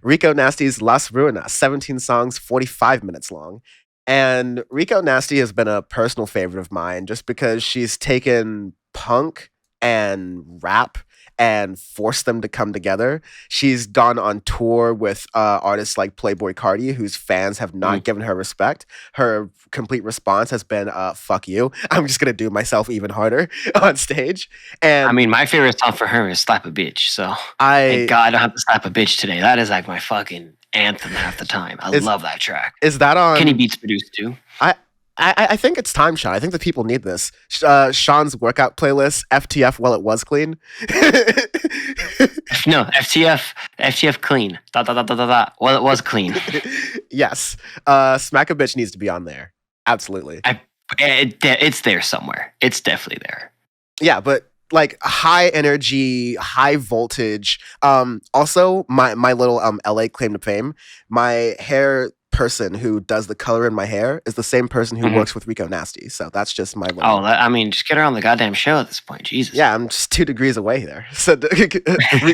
Rico Nasty's Las Ruinas, 17 songs, 45 minutes long. And Rico Nasty has been a personal favorite of mine just because she's taken punk and rap and forced them to come together. She's gone on tour with artists like Playboy Cardi, whose fans have not given her respect. Her complete response has been, fuck you. I'm just going to do myself even harder on stage. And I mean, my favorite song for her is Slap a Bitch. So thank I God I don't have to slap a bitch today. That is like my fucking anthem half the time. I love that track. is that on Kenny Beats produced too. I think it's time, Sean. I think the people need this. Sean's workout playlist, FTF while it was clean. No, FTF clean. Dot, dot, dot, dot, dot, dot. Well, it was clean. Yes. Smack a Bitch needs to be on there. Absolutely. It's there somewhere. It's definitely there. Yeah, but like high energy, high voltage. Also, my little LA claim to fame, my hair person who does the color in my hair is the same person who works with Rico Nasty. So that's just my little... Oh, I mean, just get her on the goddamn show at this point. Jesus. Yeah, I'm just 2 degrees away there. So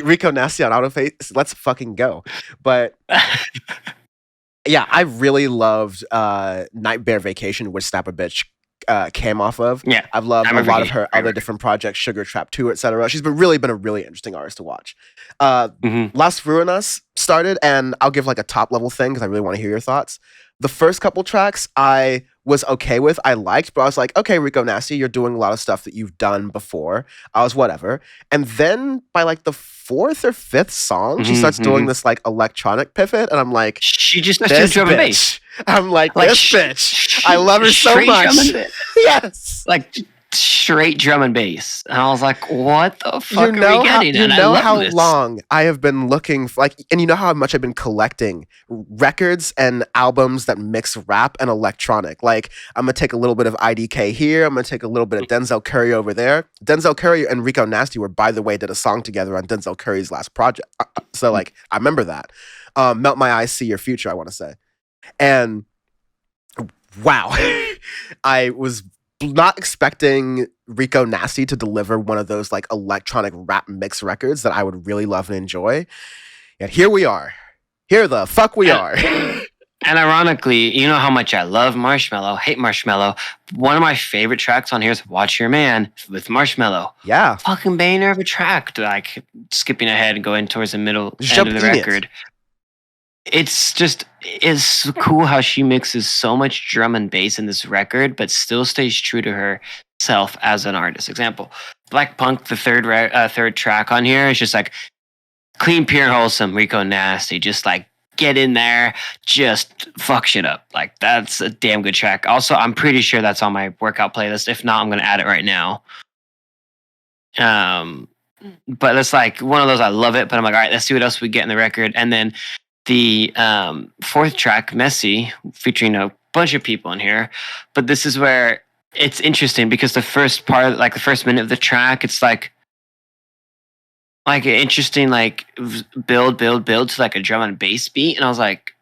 Rico Nasty on Audioface, let's fucking go. But yeah, I really loved Night Bear Vacation, which Snap a Bitch came off of. Yeah, I've loved a lot of her other different projects, Sugar Trap 2, etc. She's really been a really interesting artist to watch. Las Ruinas started, and I'll give like a top level thing because I really want to hear your thoughts. The first couple tracks I was okay with, I liked, but I was like, okay, Rico Nasty, you're doing a lot of stuff that you've done before. I was whatever. And then by like the 4th or 5th song, she starts doing this like electronic pivot, and I'm like, she just starts doing drum and bass. I'm like this bitch. I love her so much. Yes. Like straight drum and bass. And I was like, what the fuck are we getting? You know how long I have been looking for, like, and you know how much I've been collecting records and albums that mix rap and electronic. Like, I'm going to take a little bit of IDK here. I'm going to take a little bit of Denzel Curry over there. Denzel Curry and Rico Nasty were, by the way, did a song together on Denzel Curry's last project. So, like, I remember that. Melt My Eyes, See Your Future, I want to say. And wow, I was not expecting Rico Nasty to deliver one of those like electronic rap mix records that I would really love and enjoy. And here we are. Here the fuck we are. And ironically, you know how much I love Marshmello, hate Marshmello. One of my favorite tracks on here is Watch Your Man with Marshmello. Yeah. Fucking banger of a track. Like skipping ahead and going towards the middle end of the record. It's cool how she mixes so much drum and bass in this record, but still stays true to herself as an artist. Example, Black Punk, the third track on here is just like clean, pure, and wholesome, Rico Nasty. Just like get in there, just fuck shit up. Like that's a damn good track. Also, I'm pretty sure that's on my workout playlist. If not, I'm gonna add it right now. But it's like one of those, I love it, but I'm like, all right, let's see what else we get in the record. And then the 4th track, Messy, featuring a bunch of people in here. But this is where it's interesting because the first part, like the first minute of the track, it's like an interesting like build to like a drum and bass beat. And I was like,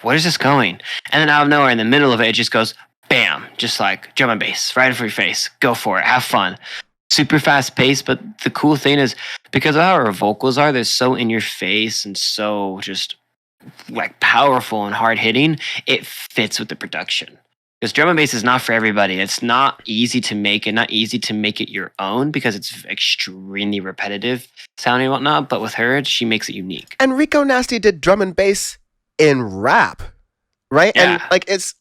where is this going? And then out of nowhere in the middle of it, it just goes bam, just like drum and bass right in your face. Go for it. Have fun. Super fast paced, but the cool thing is because of how her vocals are, they're so in your face and so just like powerful and hard hitting, it fits with the production. Because drum and bass is not for everybody. It's not easy to make it your own because it's extremely repetitive sounding and whatnot. But with her, she makes it unique. And Rico Nasty did drum and bass in rap, right? Yeah. And like it's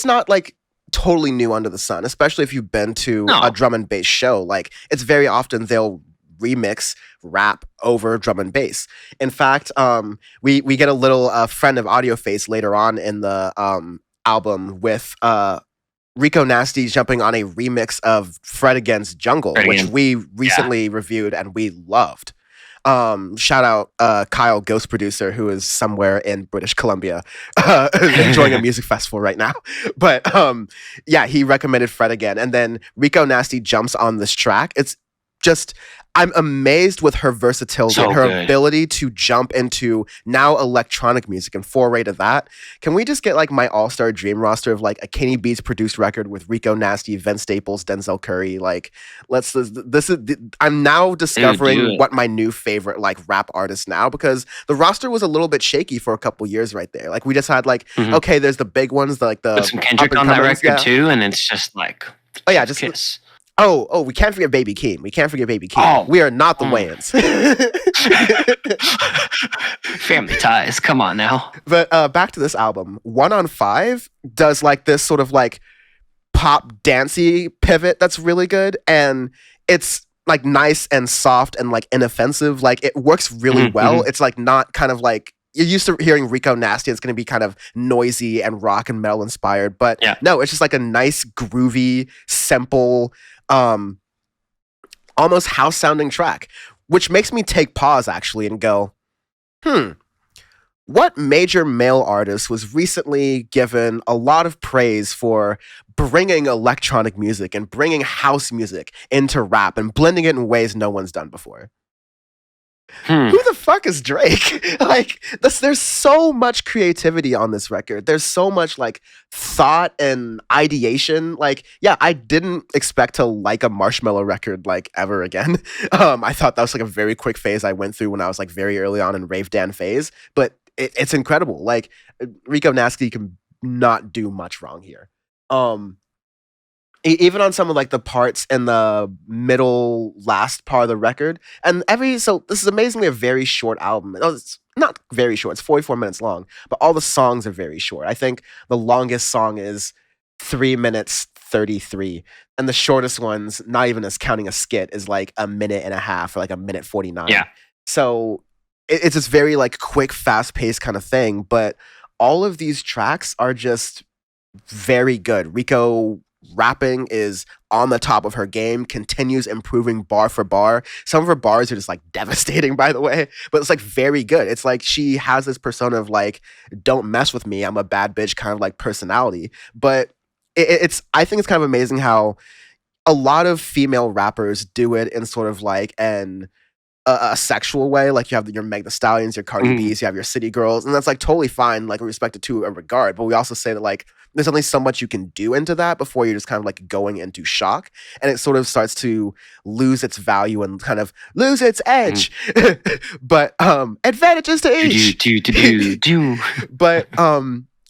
not like totally new under the sun, especially if you've been to a drum and bass show. Like it's very often they'll remix rap over drum and bass. In fact, we get a little friend of Audioface later on in the album with Rico Nasty jumping on a remix of Fred Again's Jungle, which we recently reviewed and we loved. Shout out Kyle, Ghost Producer, who is somewhere in British Columbia enjoying a music festival right now. But yeah, he recommended Fred Again. And then Rico Nasty jumps on this track. It's just I'm amazed with her versatility and So her good. ability to jump into now electronic music and foray to that. Can we just get like my all-star dream roster of like a Kenny Beats produced record with Rico Nasty, Vince Staples, Denzel Curry? Like, this is I'm now Dude, do discovering it. what my new favorite like rap artist now, because the roster was a little bit shaky for a couple years right there. Like we just had like, Mhm. okay, there's the big ones, like Put the some up Kendrick and on that comings, record yeah. too, and it's just like Oh yeah, chef just kiss. we can't forget Baby Keem. We can't forget Baby Keem. Oh, We are not the mm. Wayans. Family ties. Come on now. But back to this album. 1 on 5 does like this sort of like pop dancey pivot that's really good, and it's like nice and soft and like inoffensive. Like it works really Mhm, well. mhm. It's like not kind of like you're used to hearing Rico Nasty. It's going to be kind of noisy and rock and metal inspired, but Yeah. no, it's just like a nice, groovy, simple, um, almost house sounding track, which makes me take pause actually and go, hmm, what major male artist was recently given a lot of praise for bringing electronic music and bringing house music into rap and blending it in ways no one's done before? Hmm. Who the fuck is Drake? Like, there's so much creativity on this record. There's so much like thought and ideation. Like, yeah, I didn't expect to like a Marshmello record like ever again. I thought that was like a very quick phase I went through when I was like very early on in Rave Dan phase. But it's incredible. Like, Rico Nasty can not do much wrong here. Um, even on some of like the parts in the middle last part of the record, and so this is amazingly a very short album. It's not very short, it's 44 minutes long, but all the songs are very short. I think the longest song is 3 minutes 33, and the shortest ones, not even as counting a skit, is like a minute and a half or like a minute 49. Yeah. So it's this very like quick, fast-paced kind of thing, but all of these tracks are just very good. Rico rapping is on the top of her game, continues improving bar for bar. Some of her bars are just like devastating, by the way, but it's like very good. It's like she has this persona of like, don't mess with me, I'm a bad bitch kind of like personality. But I think it's kind of amazing how a lot of female rappers do it in sort of like a sexual way. Like you have your Meg The Stallions, your Cardi Mhm. B's, you have your City Girls, and that's like totally fine, like respected to a regard. But we also say that like there's only so much you can do into that before you're just kind of like going into shock, and it sort of starts to lose its value and kind of lose its Mhm. edge. But advantages to Do each. do do do do. But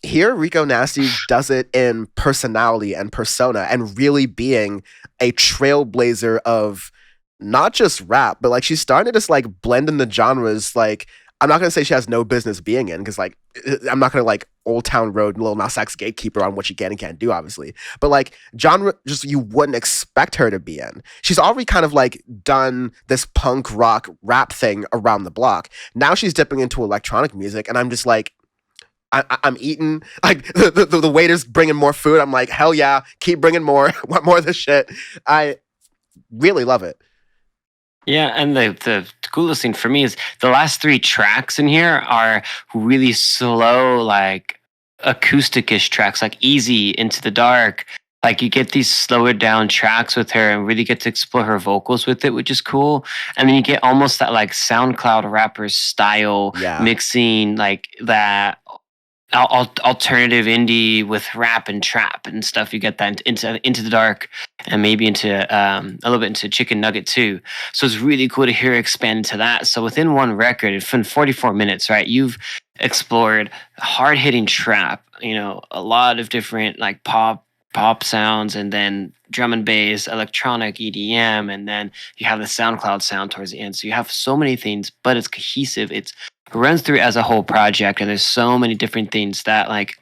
here Rico Nasty does it in personality and persona and really being a trailblazer of not just rap, but like she's starting to just like blend in the genres. Like I'm not gonna say she has no business being in, because like I'm not gonna like Old Town Road Lil Nas X gatekeeper on what she can and can't do, obviously. But like genre, just you wouldn't expect her to be in. She's already kind of like done this punk rock rap thing around the block. Now she's dipping into electronic music, and I'm just like, I'm eating. Like the waiter's bringing more food. I'm like, hell yeah, keep bringing more. Want more of this shit. I really love it. Yeah, and the coolest thing for me is the last three tracks in here are really slow, like acousticish tracks, like Easy, Into the Dark. Like you get these slower down tracks with her and really get to explore her vocals with it, which is cool. And then you get almost that like SoundCloud rapper style Yeah. mixing, like that alternative indie with rap and trap and stuff. You get that into the dark, and maybe into a little bit into Chicken Nugget too. So it's really cool to hear her expand into that. So within one record, in 44 minutes, right, you've explored hard hitting trap. You know, a lot of different like pop sounds, and then drum and bass, electronic EDM, and then you have the SoundCloud sound towards the end. So you have so many things, but it's cohesive. It runs through as a whole project, and there's so many different things that like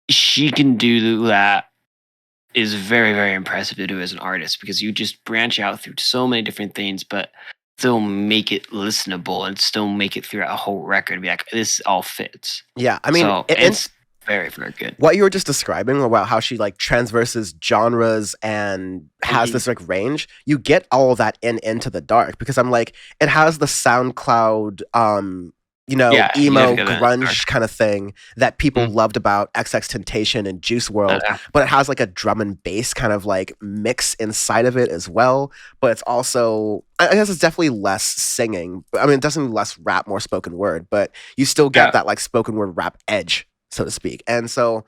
she can do that is very, very impressive to do as an artist, because you just branch out through so many different things, but still make it listenable and still make it through a whole record and be like, this all fits. Yeah, I mean, So it's very, very good. what you were just describing about how she like transverses genres and has this like range, you get all of that in Into the Dark, because I'm like, it has the SoundCloud Yeah, you gotta emo go to dark. grunge kind of thing that people Mm, loved about XXXTentacion and Juice World, uh, but it has like a drum and bass kind of like mix inside of it as well. But it's also, I guess it's definitely less singing. I mean, definitely less rap, more spoken word, but you still get yeah, that like spoken word rap edge, so to speak. And so,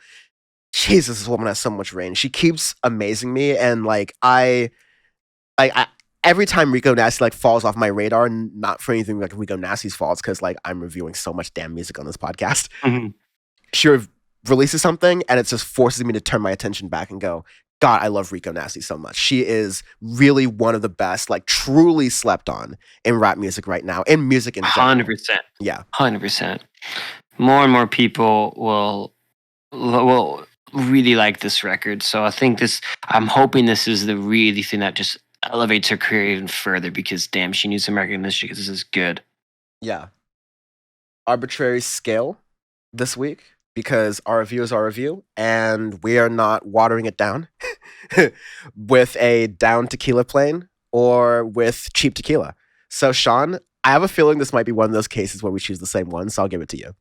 Jesus, this woman has so much range. She keeps amazing me, and I every time Rico Nasty like falls off my radar, not for anything like Rico Nasty's faults, because like I'm reviewing so much damn music on this podcast. mhm. She releases something, and it just forces me to turn my attention back and go, God, I love Rico Nasty so much. She is really one of the best, like truly slept on in rap music right now, in music in general. 100%. Yeah, 100%. More and more people will really like this record. So I think I'm hoping this is the really thing that just elevates her career even further because damn, she needs some recognition because this is good. yeah. Arbitrary scale this week because our review is our review, and we are not watering it down with a down tequila plane or with cheap tequila. So, Sean, I have a feeling this might be one of those cases where we choose the same one, so I'll give it to you.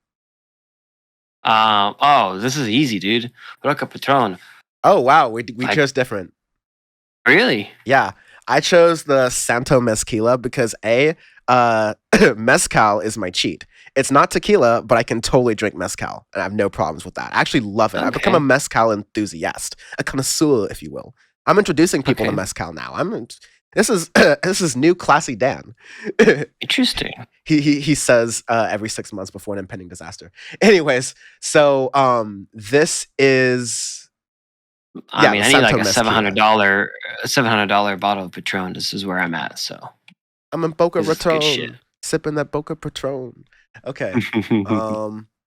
Oh, this is easy, dude. Roca Patron. Oh, wow, we Like, chose different. really? Yeah, I chose the Santo Mezquila because mezcal is my cheat. It's not tequila, but I can totally drink mezcal, and I have no problems with that. I actually love it. I've become a Okay. mezcal enthusiast, a connoisseur, if you will. I'm introducing people to Okay. mezcal now. This is this is new classy Dan. Interesting. He says every 6 months before an impending disaster. Anyways, so this is I yeah mean, the I need like Santo a seven hundred Mezquila. dollar, $700 bottle of Patron. This is where I'm at. So I'm in Boca this is good shit. Raton, sipping that Boca Patron. Okay. Um,